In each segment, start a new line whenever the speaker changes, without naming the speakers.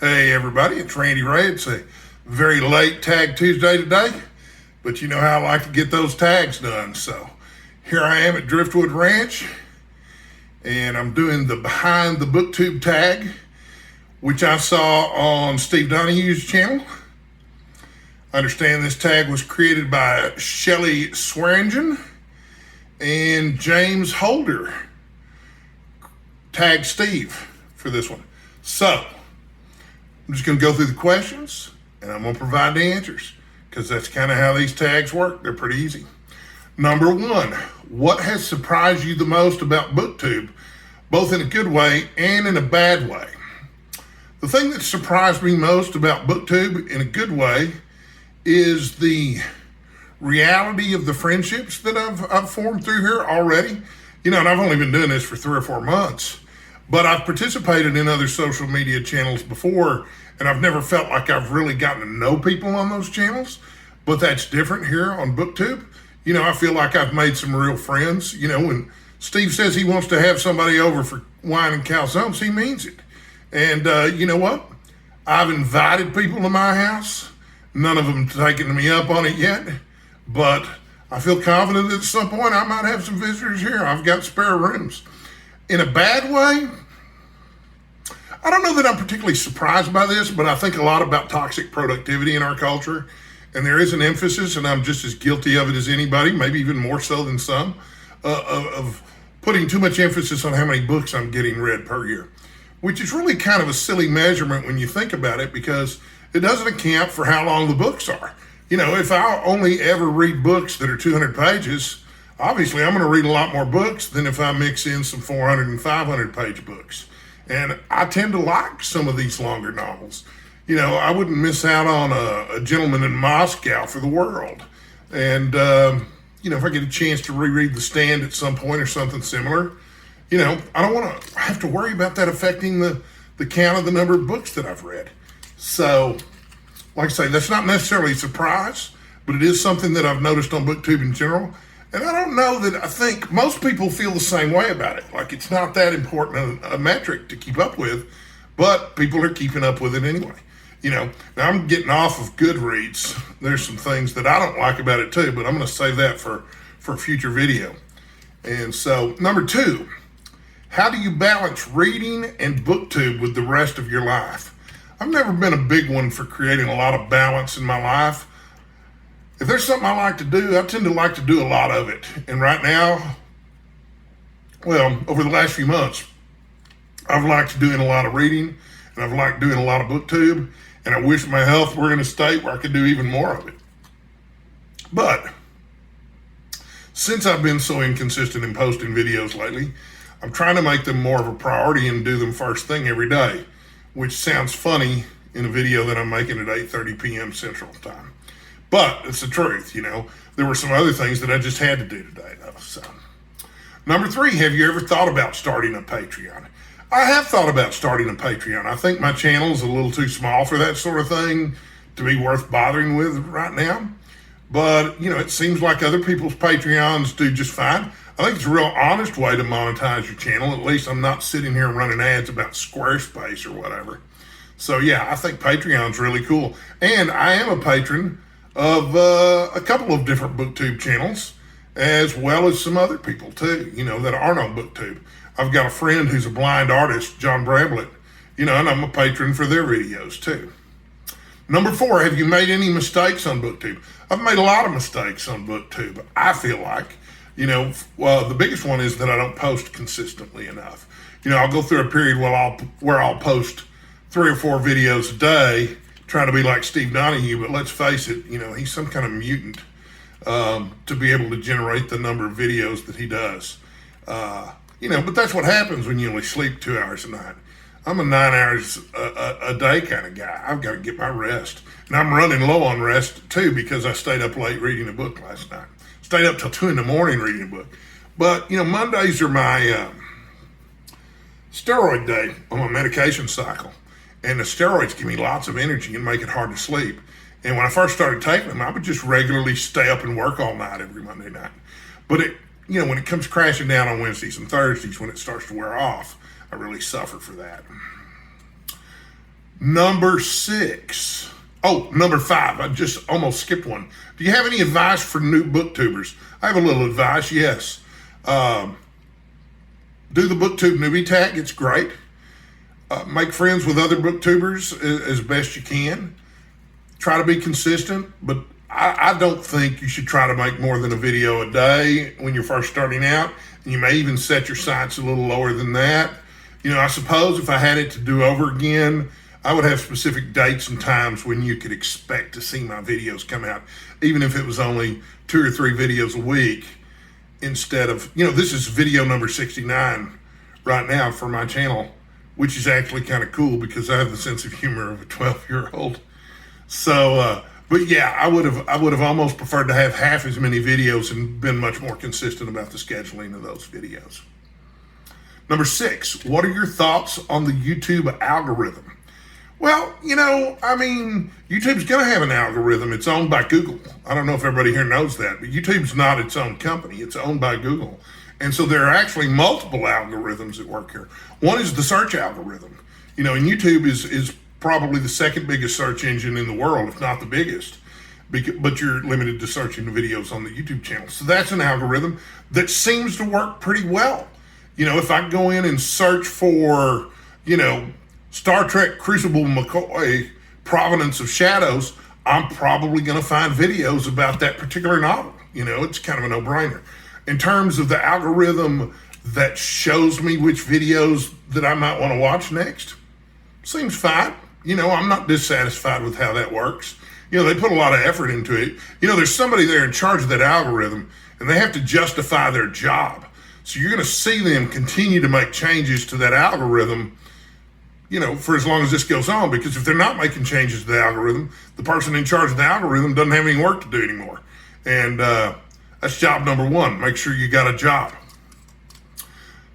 Hey everybody, it's Randy Ray. It's a very late Tag Tuesday today, but you know how I like to get those tags done. So here I am at Driftwood Ranch, and I'm doing the Behind the Booktube tag, which I saw on Steve Donahue's channel. I understand this tag was created by Shelley Swearingen and James Holder. Tag Steve for this one. So I'm just going to go through the questions and I'm going to provide the answers because that's kind of how these tags work. They're pretty easy. Number one, what has surprised you the most about Booktube, both in a good way and in a bad way? The thing that surprised me most about Booktube in a good way is the reality of the friendships that I've formed through here already. You know, and I've only been doing this for 3 or 4 months. But I've participated in other social media channels before, and I've never felt like I've really gotten to know people on those channels. But that's different here on Booktube. You know, I feel like I've made some real friends. You know, when Steve says he wants to have somebody over for wine and calzones, he means it. And you know what? I've invited people to my house. None of them taken me up on it yet. But I feel confident that at some point I might have some visitors here. I've got spare rooms. In a bad way, I don't know that I'm particularly surprised by this, but I think a lot about toxic productivity in our culture. And there is an emphasis, and I'm just as guilty of it as anybody, maybe even more so than some, of putting too much emphasis on how many books I'm getting read per year, which is really kind of a silly measurement when you think about it, because it doesn't account for how long the books are. You know, if I only ever read books that are 200 pages, obviously, I'm going to read a lot more books than if I mix in some 400 and 500 page books. And I tend to like some of these longer novels. You know, I wouldn't miss out on a Gentleman in Moscow for the world. And, you know, if I get a chance to reread The Stand at some point or something similar, you know, I don't want to have to worry about that affecting the count of the number of books that I've read. So, like I say, that's not necessarily a surprise, but it is something that I've noticed on Booktube in general. And I don't know that I think most people feel the same way about it. Like, it's not that important a metric to keep up with, but people are keeping up with it anyway. You know, now I'm getting off of Goodreads. There's some things that I don't like about it too, but I'm going to save that for a future video. And so, number 2, how do you balance reading and Booktube with the rest of your life? I've never been a big one for creating a lot of balance in my life. If there's something I like to do, I tend to like to do a lot of it. And right now, well, over the last few months, I've liked doing a lot of reading, and I've liked doing a lot of Booktube, and I wish my health were in a state where I could do even more of it. But since I've been so inconsistent in posting videos lately, I'm trying to make them more of a priority and do them first thing every day, which sounds funny in a video that I'm making at 8:30 p.m. Central Time. But it's the truth, you know. There were some other things that I just had to do today, though. So, number 3, have you ever thought about starting a Patreon? I have thought about starting a Patreon. I think my channel is a little too small for that sort of thing to be worth bothering with right now. But, you know, it seems like other people's Patreons do just fine. I think it's a real honest way to monetize your channel. At least I'm not sitting here running ads about Squarespace or whatever. So, yeah, I think Patreon's really cool. And I am a patron of a couple of different Booktube channels, as well as some other people too, you know, that aren't on Booktube. I've got a friend who's a blind artist, John Bramblett, you know, and I'm a patron for their videos too. Number 4, have you made any mistakes on Booktube? I've made a lot of mistakes on Booktube, I feel like. You know, well, the biggest one is that I don't post consistently enough. You know, I'll go through a period where I'll post 3 or 4 videos a day, trying to be like Steve Donahue, but let's face it, you know, he's some kind of mutant to be able to generate the number of videos that he does. You know, but that's what happens when you only sleep 2 hours a night. I'm a 9 hours a day kind of guy. I've got to get my rest. And I'm running low on rest too, because I stayed up late reading a book last night. Stayed up till 2 in the morning reading a book. But, you know, Mondays are my steroid day on my medication cycle. And the steroids give me lots of energy and make it hard to sleep. And when I first started taking them, I would just regularly stay up and work all night every Monday night. But it, you know, when it comes crashing down on Wednesdays and Thursdays, when it starts to wear off, I really suffer for that. Number 6. Oh, number 5. I just almost skipped one. Do you have any advice for new booktubers? I have a little advice, yes. Do the Booktube newbie tag. It's great. Make friends with other booktubers as best you can. Try to be consistent, but I don't think you should try to make more than a video a day when you're first starting out. And you may even set your sights a little lower than that. You know, I suppose if I had it to do over again, I would have specific dates and times when you could expect to see my videos come out, even if it was only 2 or 3 videos a week instead of, you know, this is video number 69 right now for my channel, which is actually kind of cool because I have the sense of humor of a 12-year-old. So, but yeah, I would have almost preferred to have half as many videos and been much more consistent about the scheduling of those videos. Number 6, what are your thoughts on the YouTube algorithm? Well, you know, I mean, YouTube's going to have an algorithm. It's owned by Google. I don't know if everybody here knows that, but YouTube's not its own company. It's owned by Google. And so there are actually multiple algorithms at work here. One is the search algorithm. You know, and YouTube is probably the second biggest search engine in the world, if not the biggest. But you're limited to searching the videos on the YouTube channel. So that's an algorithm that seems to work pretty well. You know, if I go in and search for, you know, Star Trek Crucible McCoy, Provenance of Shadows, I'm probably going to find videos about that particular novel. You know, it's kind of a no-brainer. In terms of the algorithm that shows me which videos that I might want to watch next, seems fine. You know, I'm not dissatisfied with how that works. You know, they put a lot of effort into it. You know, there's somebody there in charge of that algorithm, and they have to justify their job. So you're going to see them continue to make changes to that algorithm, you know, for as long as this goes on, because if they're not making changes to the algorithm, the person in charge of the algorithm doesn't have any work to do anymore. And that's job number 1. Make sure you got a job.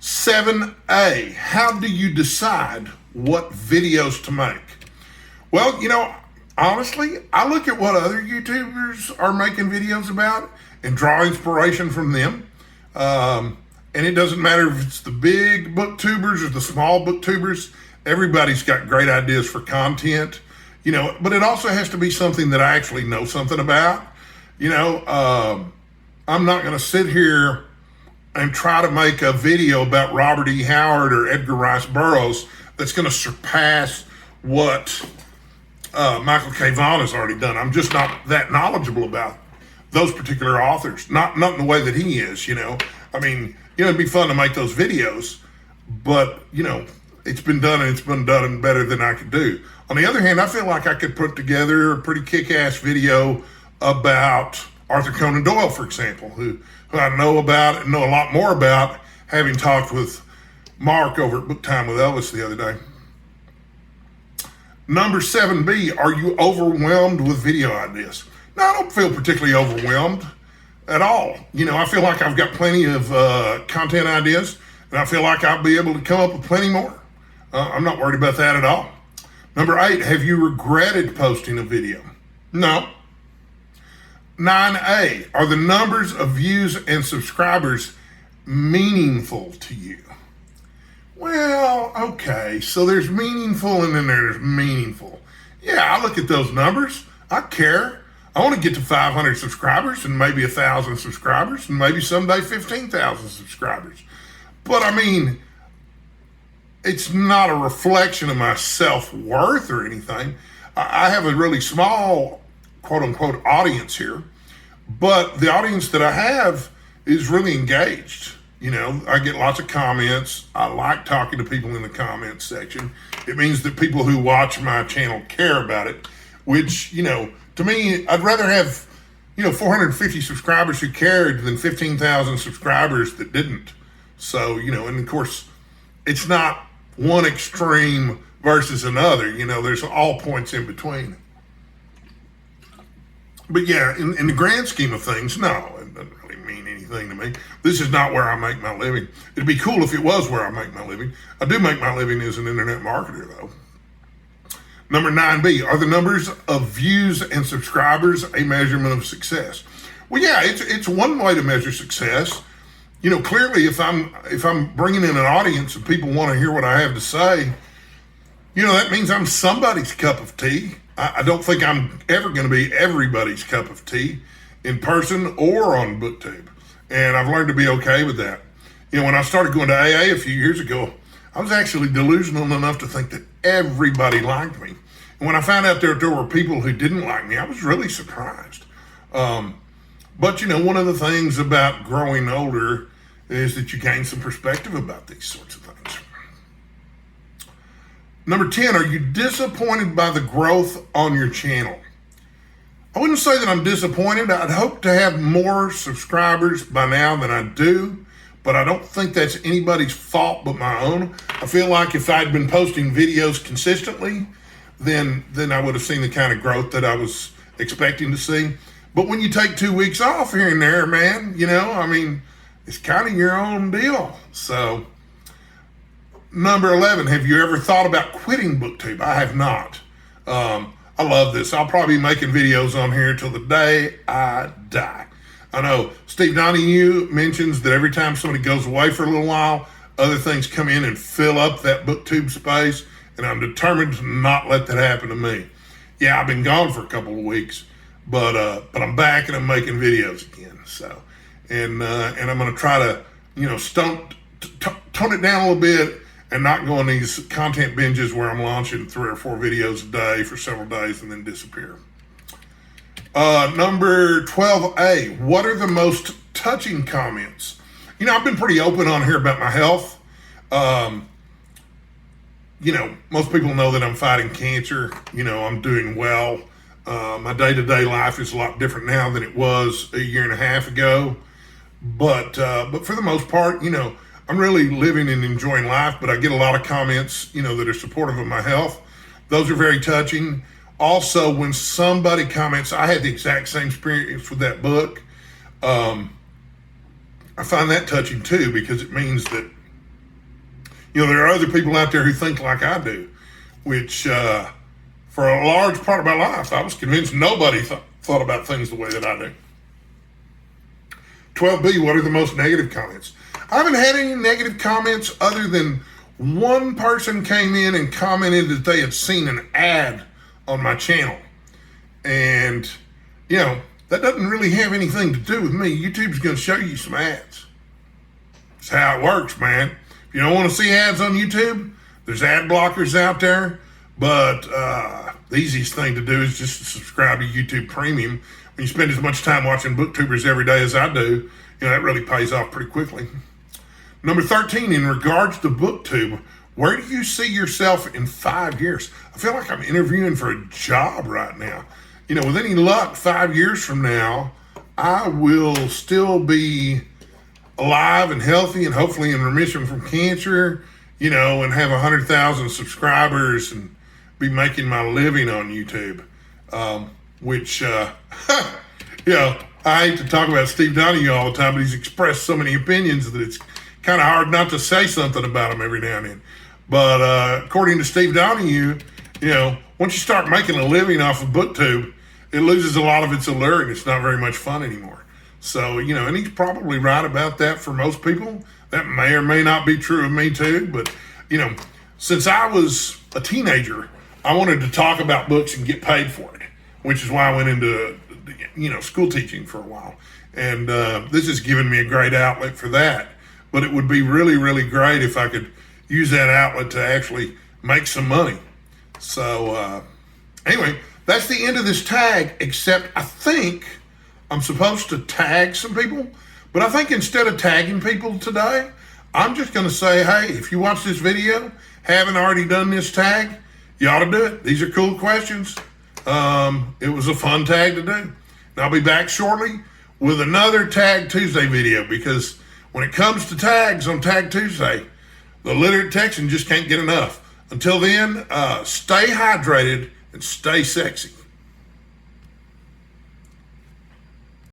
7A, how do you decide what videos to make? Well, you know, honestly, I look at what other YouTubers are making videos about and draw inspiration from them. And it doesn't matter if it's the big booktubers or the small booktubers. Everybody's got great ideas for content, you know, but it also has to be something that I actually know something about. You know, I'm not going to sit here and try to make a video about Robert E. Howard or Edgar Rice Burroughs that's going to surpass what Michael K. Vaughan has already done. I'm just not that knowledgeable about those particular authors, not in the way that he is, you know. I mean, you know, it'd be fun to make those videos, but, you know, it's been done and it's been done better than I could do. On the other hand, I feel like I could put together a pretty kick-ass video about Arthur Conan Doyle, for example, who I know about and know a lot more about, having talked with Mark over at Book Time with Elvis the other day. Number 7B, are you overwhelmed with video ideas? No, I don't feel particularly overwhelmed at all. You know, I feel like I've got plenty of content ideas, and I feel like I'll be able to come up with plenty more. I'm not worried about that at all. Number 8, have you regretted posting a video? No. 9A, are the numbers of views and subscribers meaningful to you? Well, okay, so there's meaningful and then there's meaningful. Yeah, I look at those numbers. I care. I want to get to 500 subscribers and maybe 1,000 subscribers and maybe someday 15,000 subscribers. But I mean, it's not a reflection of my self-worth or anything. I have a really small, quote unquote, audience here, but the audience that I have is really engaged. You know, I get lots of comments. I like talking to people in the comments section. It means that people who watch my channel care about it, which, you know, to me, I'd rather have, you know, 450 subscribers who cared than 15,000 subscribers that didn't. So, you know, and of course, it's not one extreme versus another. You know, there's all points in between. But yeah, in the grand scheme of things, no, it doesn't really mean anything to me. This is not where I make my living. It'd be cool if it was where I make my living. I do make my living as an internet marketer, though. Number 9B, are the numbers of views and subscribers a measurement of success? Well, yeah, it's one way to measure success. You know, clearly, if I'm bringing in an audience and people want to hear what I have to say, That means I'm somebody's cup of tea. I don't think I'm ever going to be everybody's cup of tea in person or on Booktube. And I've learned to be okay with that. When I started going to AA a few years ago, I was actually delusional enough to think that everybody liked me. And when I found out there were people who didn't like me, I was really surprised. But one of the things about growing older is that you gain some perspective about these sorts of things. Number 10, are you disappointed by the growth on your channel? I wouldn't say that I'm disappointed. I'd hope to have more subscribers by now than I do, but I don't think that's anybody's fault but my own. I feel like if I'd been posting videos consistently, then I would have seen the kind of growth that I was expecting to see. But when you take 2 weeks off here and there, man, it's kind of your own deal. So, number 11, have you ever thought about quitting Booktube? I have not. I love this. I'll probably be making videos on here till the day I die. I know Steve Donahue mentions that every time somebody goes away for a little while, other things come in and fill up that Booktube space, and I'm determined to not let that happen to me. Yeah, I've been gone for a couple of weeks, but I'm back and I'm making videos again. So, and I'm going to try to, tone it down a little bit and not go on these content binges where I'm launching 3 or 4 videos a day for several days and then disappear. Number 12A, what are the most touching comments? I've been pretty open on here about my health. Most people know that I'm fighting cancer. I'm doing well. My day-to-day life is a lot different now than it was a year and a half ago. But for the most part, I'm really living and enjoying life, but I get a lot of comments, that are supportive of my health. Those are very touching. Also, when somebody comments, I had the exact same experience with that book. I find that touching too, because it means that, there are other people out there who think like I do, which, for a large part of my life, I was convinced nobody thought about things the way that I do. 12B, what are the most negative comments? I haven't had any negative comments other than one person came in and commented that they had seen an ad on my channel. And, that doesn't really have anything to do with me. YouTube's going to show you some ads. That's how it works, man. If you don't want to see ads on YouTube, there's ad blockers out there. But the easiest thing to do is just to subscribe to YouTube Premium. When you spend as much time watching Booktubers every day as I do, that really pays off pretty quickly. Number 13, in regards to Booktube, where do you see yourself in 5 years? I feel like I'm interviewing for a job right now. With any luck, 5 years from now, I will still be alive and healthy and hopefully in remission from cancer, and have 100,000 subscribers and be making my living on YouTube, which, I hate to talk about Steve Donahue all the time, but he's expressed so many opinions that it's kind of hard not to say something about him every now and then. But according to Steve Donahue, once you start making a living off of Booktube, it loses a lot of its allure and it's not very much fun anymore. So, and he's probably right about that for most people. That may or may not be true of me too. But, since I was a teenager, I wanted to talk about books and get paid for it, which is why I went into, school teaching for a while. And this has given me a great outlet for that. But it would be really, really great if I could use that outlet to actually make some money. So anyway, that's the end of this tag, except I think I'm supposed to tag some people. But I think instead of tagging people today, I'm just going to say, hey, if you watch this video, haven't already done this tag, you ought to do it. These are cool questions. It was a fun tag to do. And I'll be back shortly with another Tag Tuesday video, because when it comes to tags on Tag Tuesday, the literate Texan just can't get enough. Until then, stay hydrated and stay sexy.